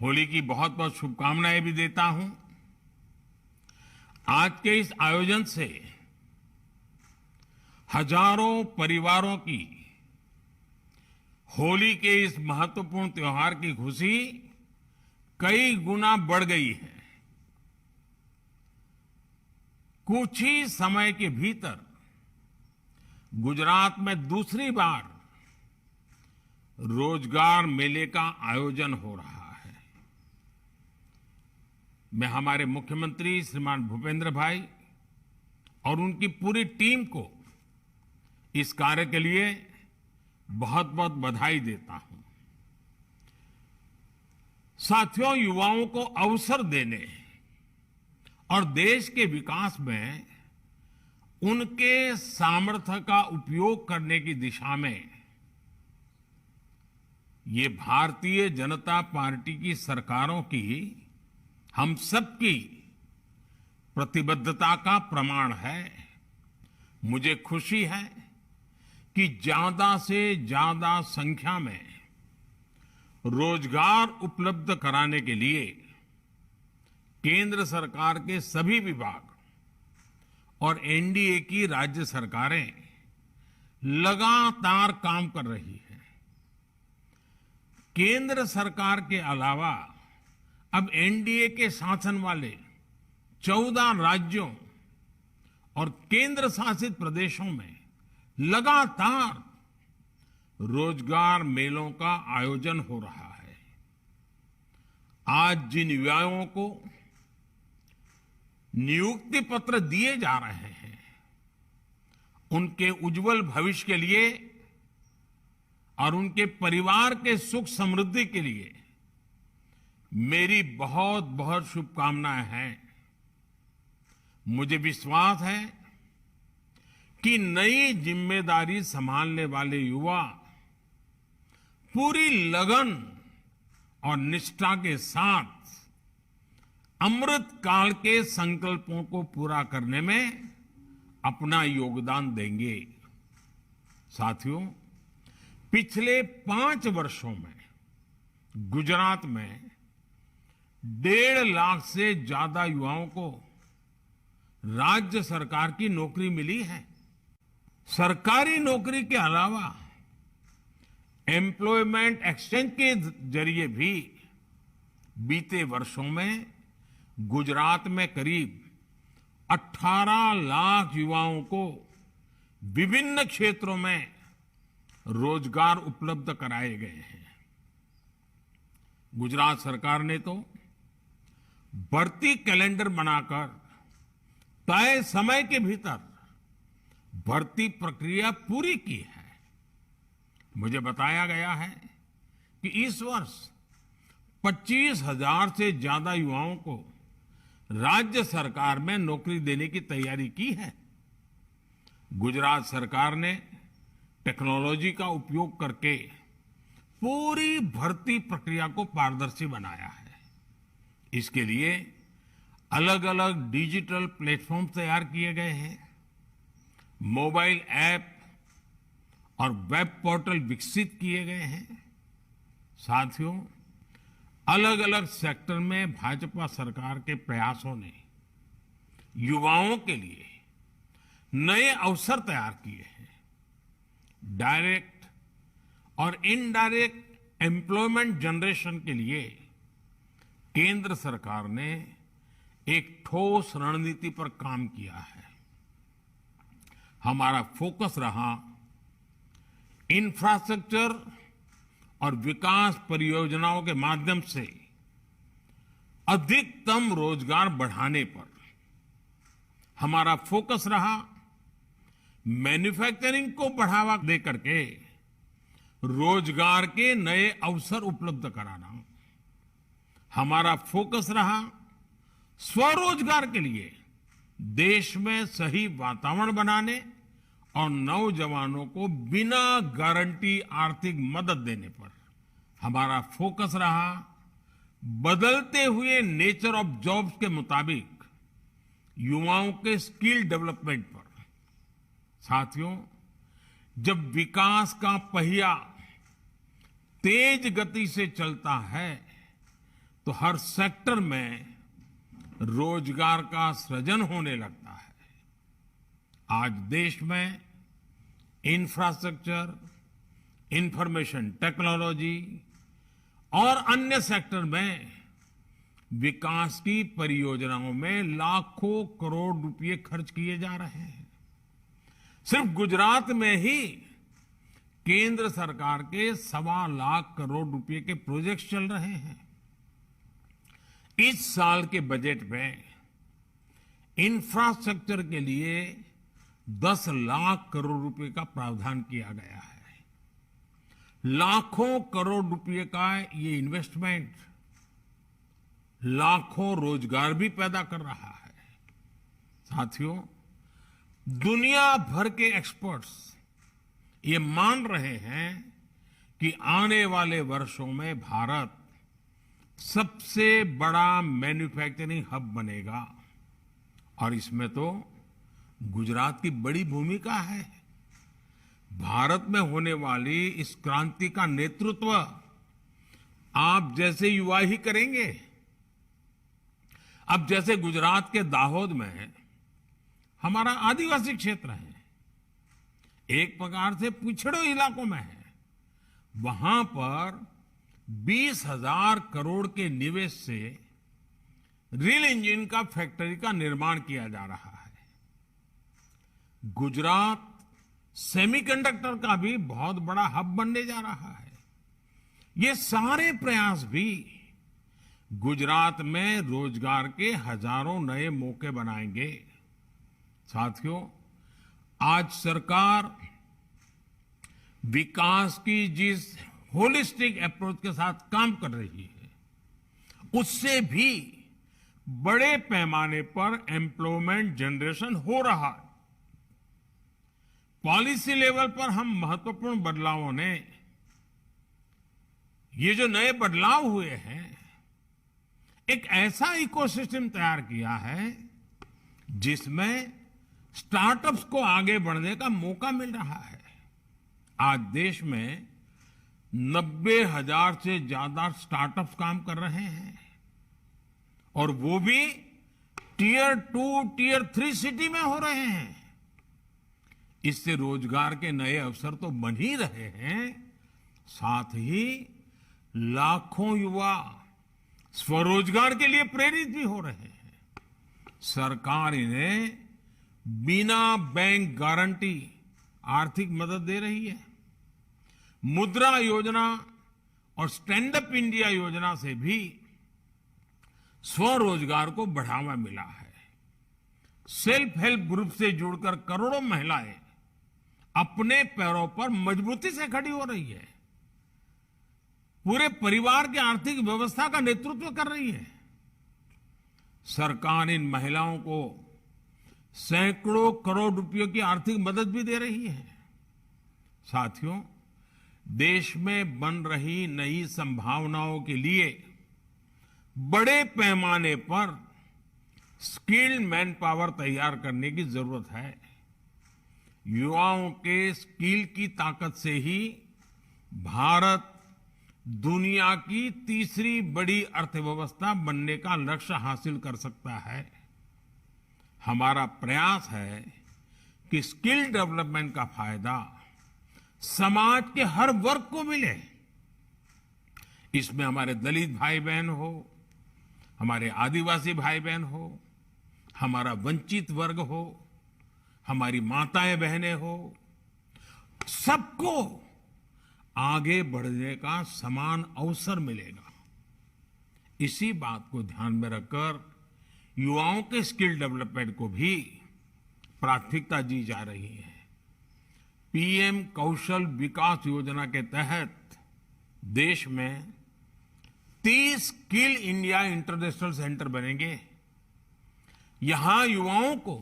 होली की बहुत बहुत शुभकामनाएं भी देता हूं। आज के इस आयोजन से हजारों परिवारों की होली के इस महत्वपूर्ण त्योहार की खुशी कई गुना बढ़ गई है। कुछ ही समय के भीतर गुजरात में दूसरी बार रोजगार मेले का आयोजन हो रहा है। मैं हमारे मुख्यमंत्री श्रीमान भूपेंद्र भाई और उनकी पूरी टीम को इस कार्य के लिए बहुत बहुत बधाई देता हूं। साथियों, युवाओं को अवसर देने और देश के विकास में उनके सामर्थ्य का उपयोग करने की दिशा में ये भारतीय जनता पार्टी की सरकारों की, हम सबकी प्रतिबद्धता का प्रमाण है। मुझे खुशी है कि ज्यादा से ज्यादा संख्या में रोजगार उपलब्ध कराने के लिए केंद्र सरकार के सभी विभाग और एनडीए की राज्य सरकारें लगातार काम कर रही हैं। केंद्र सरकार के अलावा अब एनडीए के शासन वाले 14 राज्यों और केंद्र शासित प्रदेशों में लगातार रोजगार मेलों का आयोजन हो रहा है। आज जिन युवाओं को नियुक्ति पत्र दिए जा रहे हैं, उनके उज्जवल भविष्य के लिए और उनके परिवार के सुख समृद्धि के लिए मेरी बहुत बहुत शुभकामनाएं हैं। मुझे विश्वास है कि नई जिम्मेदारी संभालने वाले युवा पूरी लगन और निष्ठा के साथ अमृत काल के संकल्पों को पूरा करने में अपना योगदान देंगे। साथियों, पिछले 5 वर्षों में गुजरात में 1.5 लाख से ज्यादा युवाओं को राज्य सरकार की नौकरी मिली है। सरकारी नौकरी के अलावा एम्प्लॉयमेंट एक्सचेंज के जरिए भी बीते वर्षों में गुजरात में करीब 18 लाख युवाओं को विभिन्न क्षेत्रों में रोजगार उपलब्ध कराए गए हैं। गुजरात सरकार ने तो भर्ती कैलेंडर बनाकर तय समय के भीतर भर्ती प्रक्रिया पूरी की है। मुझे बताया गया है कि इस वर्ष 25,000 से ज्यादा युवाओं को राज्य सरकार में नौकरी देने की तैयारी की है। गुजरात सरकार ने टेक्नोलॉजी का उपयोग करके पूरी भर्ती प्रक्रिया को पारदर्शी बनाया है। इसके लिए अलग अलग डिजिटल प्लेटफॉर्म तैयार किए गए हैं, मोबाइल ऐप और वेब पोर्टल विकसित किए गए हैं। साथियों, अलग अलग सेक्टर में भाजपा सरकार के प्रयासों ने युवाओं के लिए नए अवसर तैयार किए हैं। डायरेक्ट और इनडायरेक्ट एम्प्लॉयमेंट जनरेशन के लिए केंद्र सरकार ने एक ठोस रणनीति पर काम किया है। हमारा फोकस रहा इंफ्रास्ट्रक्चर और विकास परियोजनाओं के माध्यम से अधिकतम रोजगार बढ़ाने पर। हमारा फोकस रहा मैन्युफैक्चरिंग को बढ़ावा देकर के रोजगार के नए अवसर उपलब्ध कराना। हमारा फोकस रहा स्वरोजगार के लिए देश में सही वातावरण बनाने और नौजवानों को बिना गारंटी आर्थिक मदद देने पर। हमारा फोकस रहा बदलते हुए नेचर ऑफ जॉब्स के मुताबिक युवाओं के स्किल डेवलपमेंट पर। साथियों, जब विकास का पहिया तेज गति से चलता है तो हर सेक्टर में रोजगार का सृजन होने लगता है। आज देश में इंफ्रास्ट्रक्चर, इंफॉर्मेशन टेक्नोलॉजी और अन्य सेक्टर में विकास की परियोजनाओं में लाखों करोड़ रुपए खर्च किए जा रहे हैं। सिर्फ गुजरात में ही केंद्र सरकार के 1.25 लाख करोड़ रुपए के प्रोजेक्ट्स चल रहे हैं। इस साल के बजट में इंफ्रास्ट्रक्चर के लिए 10 लाख करोड़ रुपए का प्रावधान किया गया है। लाखों करोड़ रुपए का ये इन्वेस्टमेंट लाखों रोजगार भी पैदा कर रहा है। साथियों, दुनिया भर के एक्सपर्ट्स ये मान रहे हैं कि आने वाले वर्षों में भारत सबसे बड़ा मैन्युफैक्चरिंग हब बनेगा और इसमें तो गुजरात की बड़ी भूमिका है। भारत में होने वाली इस क्रांति का नेतृत्व आप जैसे युवा ही करेंगे। अब जैसे गुजरात के दाहोद में हमारा आदिवासी क्षेत्र है, एक प्रकार से पिछड़े इलाकों में है, वहां पर 20,000 करोड़ के निवेश से रेल इंजन का फैक्ट्री का निर्माण किया जा रहा है। गुजरात सेमीकंडक्टर का भी बहुत बड़ा हब बनने जा रहा है। ये सारे प्रयास भी गुजरात में रोजगार के हजारों नए मौके बनाएंगे। साथियों, आज सरकार विकास की जिस होलिस्टिक अप्रोच के साथ काम कर रही है, उससे भी बड़े पैमाने पर एम्प्लॉयमेंट जनरेशन हो रहा है। पॉलिसी लेवल पर हम महत्वपूर्ण बदलावों ने ये जो नए बदलाव हुए हैं, एक ऐसा इकोसिस्टम तैयार किया है जिसमें स्टार्टअप्स को आगे बढ़ने का मौका मिल रहा है। आज देश में 90,000 से ज्यादा स्टार्टअप्स काम कर रहे हैं और वो भी टियर 2, टियर 3 सिटी में हो रहे हैं। इससे रोजगार के नए अवसर तो बन ही रहे हैं, साथ ही लाखों युवा स्वरोजगार के लिए प्रेरित भी हो रहे हैं। सरकार इन्हें बिना बैंक गारंटी आर्थिक मदद दे रही है। मुद्रा योजना और स्टैंड अप इंडिया योजना से भी स्वरोजगार को बढ़ावा मिला है। सेल्फ हेल्प ग्रुप से जुड़कर करोड़ों महिलाएं अपने पैरों पर मजबूती से खड़ी हो रही है, पूरे परिवार की आर्थिक व्यवस्था का नेतृत्व कर रही है। सरकार इन महिलाओं को सैकड़ों करोड़ रुपयों की आर्थिक मदद भी दे रही है। साथियों, देश में बन रही नई संभावनाओं के लिए बड़े पैमाने पर स्किल्ड मैन पावर तैयार करने की जरूरत है। युवाओं के स्किल की ताकत से ही भारत दुनिया की तीसरी बड़ी अर्थव्यवस्था बनने का लक्ष्य हासिल कर सकता है। हमारा प्रयास है कि स्किल डेवलपमेंट का फायदा समाज के हर वर्ग को मिले। इसमें हमारे दलित भाई बहन हो, हमारे आदिवासी भाई बहन हो, हमारा वंचित वर्ग हो, हमारी माताएं बहनें हो, सबको आगे बढ़ने का समान अवसर मिलेगा। इसी बात को ध्यान में रखकर युवाओं के स्किल डेवलपमेंट को भी प्राथमिकता दी जा रही है। पीएम कौशल विकास योजना के तहत देश में 30 स्किल इंडिया इंटरनेशनल सेंटर बनेंगे। यहां युवाओं को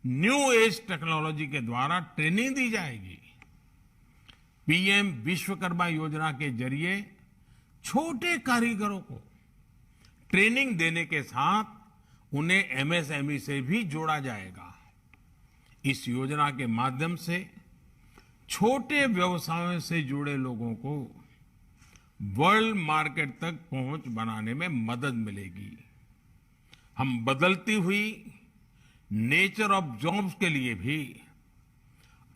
न्यू एज टेक्नोलॉजी के द्वारा ट्रेनिंग दी जाएगी। पीएम विश्वकर्मा योजना के जरिए छोटे कारीगरों को ट्रेनिंग देने के साथ उन्हें एमएसएमई से भी जोड़ा जाएगा। इस योजना के माध्यम से छोटे व्यवसायों से जुड़े लोगों को वर्ल्ड मार्केट तक पहुंच बनाने में मदद मिलेगी। हम बदलती हुई नेचर ऑफ जॉब्स के लिए भी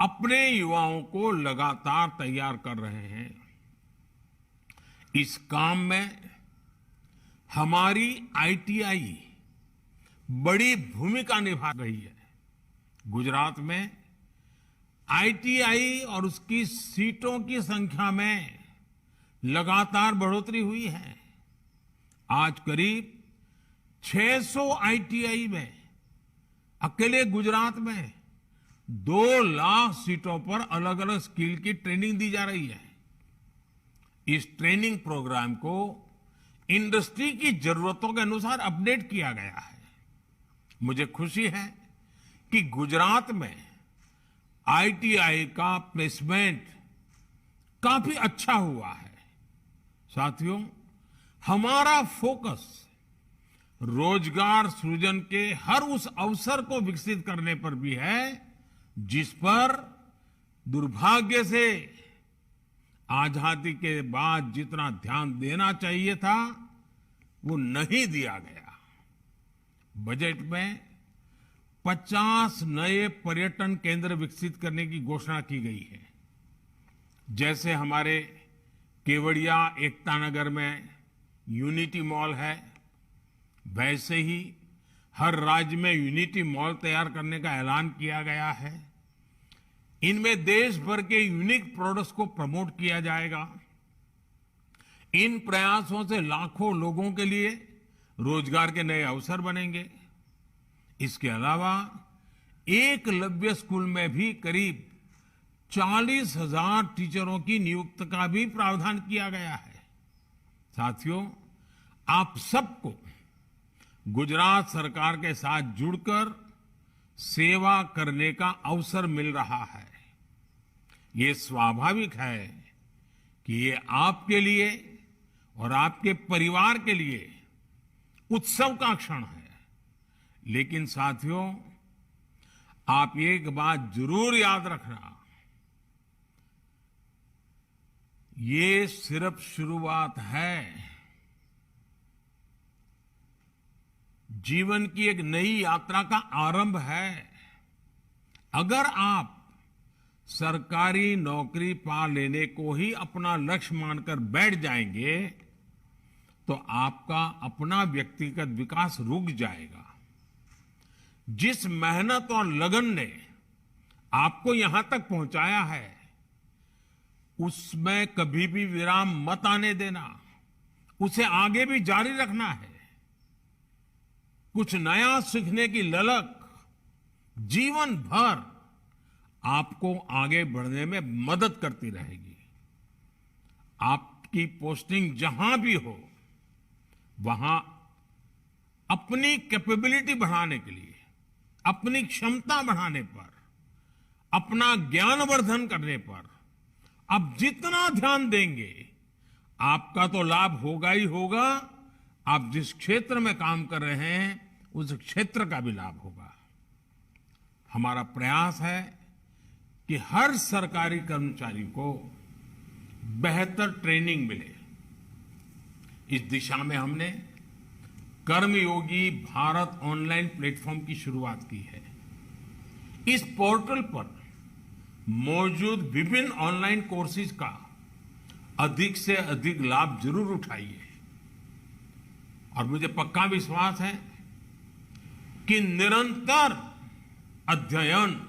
अपने युवाओं को लगातार तैयार कर रहे हैं। इस काम में हमारी आईटीआई बड़ी भूमिका निभा रही है। गुजरात में आईटीआई और उसकी सीटों की संख्या में लगातार बढ़ोतरी हुई है। आज करीब 600 आईटीआई में अकेले गुजरात में 2 लाख सीटों पर अलग अलग स्किल की ट्रेनिंग दी जा रही है। इस ट्रेनिंग प्रोग्राम को इंडस्ट्री की जरूरतों के अनुसार अपडेट किया गया है। मुझे खुशी है कि गुजरात में आईटीआई का प्लेसमेंट काफी अच्छा हुआ है। साथियों, हमारा फोकस रोजगार सृजन के हर उस अवसर को विकसित करने पर भी है जिस पर दुर्भाग्य से आजादी के बाद जितना ध्यान देना चाहिए था वो नहीं दिया गया। बजट में 50 नए पर्यटन केंद्र विकसित करने की घोषणा की गई है। जैसे हमारे केवड़िया एकता नगर में यूनिटी मॉल है, वैसे ही हर राज्य में यूनिटी मॉल तैयार करने का ऐलान किया गया है। इनमें देश भर के यूनिक प्रोडक्ट्स को प्रमोट किया जाएगा। इन प्रयासों से लाखों लोगों के लिए रोजगार के नए अवसर बनेंगे। इसके अलावा एकलव्य स्कूल में भी करीब 40,000 टीचरों की नियुक्ति का भी प्रावधान किया गया है। साथियों, आप सबको गुजरात सरकार के साथ जुड़कर सेवा करने का अवसर मिल रहा है। ये स्वाभाविक है कि ये आपके लिए और आपके परिवार के लिए उत्सव का क्षण है। लेकिन साथियों, आप एक बात जरूर याद रखना, ये सिर्फ शुरुआत है। जीवन की एक नई यात्रा का आरंभ है। अगर आप सरकारी नौकरी पा लेने को ही अपना लक्ष्य मानकर बैठ जाएंगे तो आपका अपना व्यक्तिगत विकास रुक जाएगा। जिस मेहनत और लगन ने आपको यहां तक पहुंचाया है उसमें कभी भी विराम मत आने देना, उसे आगे भी जारी रखना है। कुछ नया सीखने की ललक जीवन भर आपको आगे बढ़ने में मदद करती रहेगी। आपकी पोस्टिंग जहां भी हो वहां अपनी कैपेबिलिटी बढ़ाने के लिए, अपनी क्षमता बढ़ाने पर, अपना ज्ञानवर्धन करने पर आप जितना ध्यान देंगे आपका तो लाभ होगा ही होगा। आप जिस क्षेत्र में काम कर रहे हैं उस क्षेत्र का भी लाभ होगा। हमारा प्रयास है कि हर सरकारी कर्मचारी को बेहतर ट्रेनिंग मिले। इस दिशा में हमने कर्मयोगी भारत ऑनलाइन प्लेटफॉर्म की शुरुआत की है। इस पोर्टल पर मौजूद विभिन्न ऑनलाइन कोर्सेज का अधिक से अधिक लाभ जरूर उठाइए। और मुझे पक्का विश्वास है कि निरंतर अध्ययन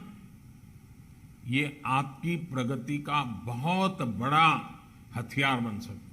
ये आपकी प्रगति का बहुत बड़ा हथियार बन सकता है।